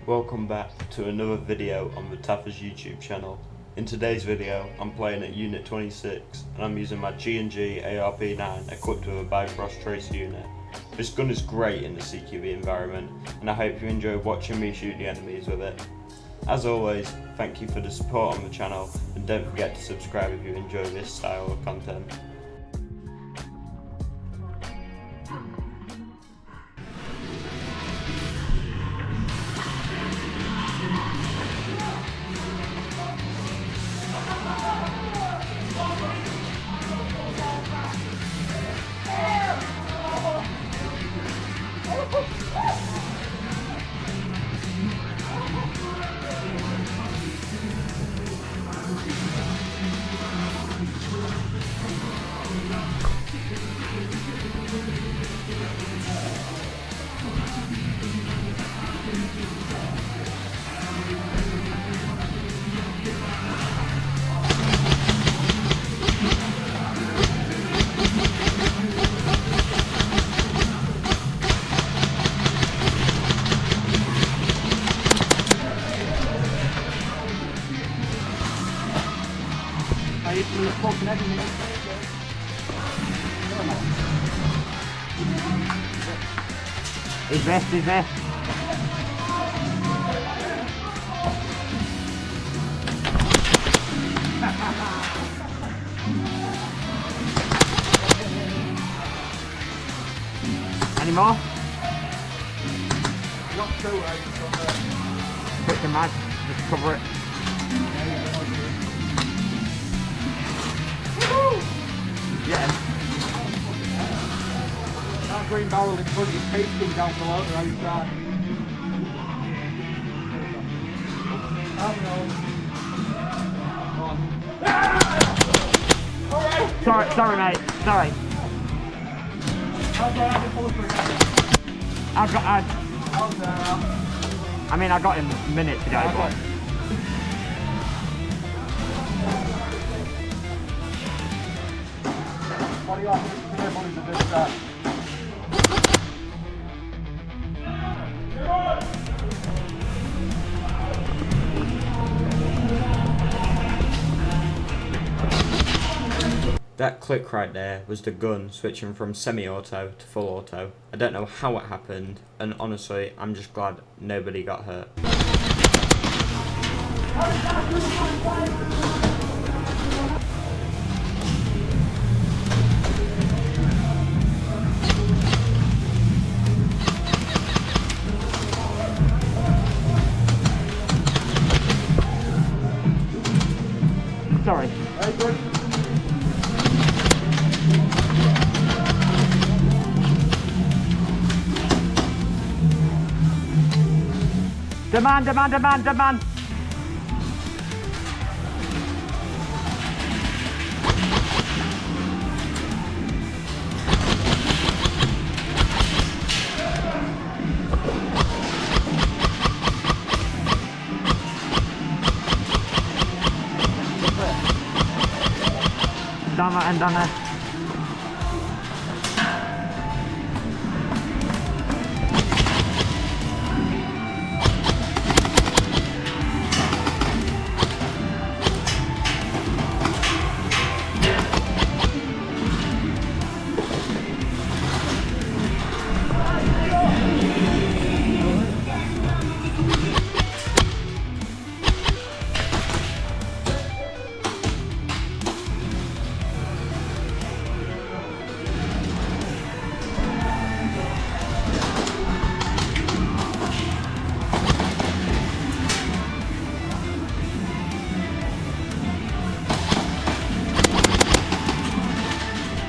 Welcome back to another video on the Taffers YouTube channel. In today's video I'm playing at Unit 26 and I'm using my G&G ARP9 equipped with a Bifrost tracer unit. This gun is great in the CQB environment and I hope you enjoy watching me shoot the enemies with it. As always, thank you for the support on the channel and don't forget to subscribe if you enjoy this style of content. He's there. Any more? Not too right, Quick and mad, just cover it. Yeah. that green barrel in front of his pasting down below the outside. Sorry mate, sorry. I got him a minute to go, but... What do you want to do this time? That click right there was the gun switching from semi-auto to full auto. I don't know how it happened, and honestly, I'm just glad nobody got hurt. Sorry. Very good. Demand! Down there.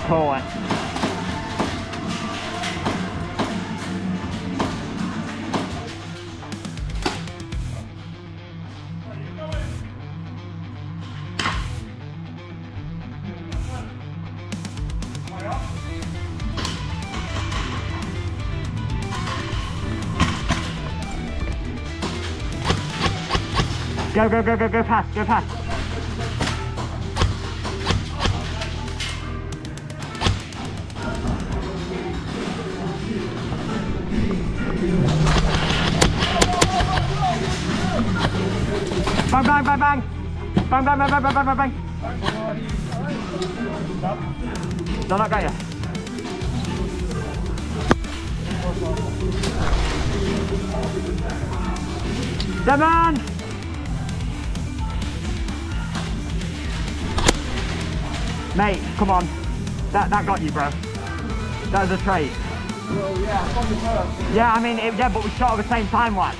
Cool. Go past. bang, bang. Bang, bang, bang, bang, bang, bang, bang, bang. No, not got you. Seven. Mate, come on. That got you, bro. That was a trade. Well, yeah, from the first. Yeah, I mean, yeah, but we shot at the same time, lad.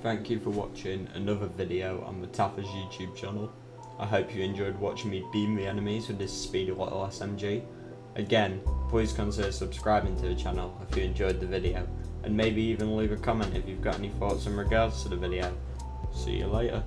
Thank you for watching another video on the Taffers YouTube channel. I hope you enjoyed watching me beam the enemies with this speedy little SMG. Again, please consider subscribing to the channel if you enjoyed the video, and maybe even leave a comment if you've got any thoughts in regards to the video. See you later.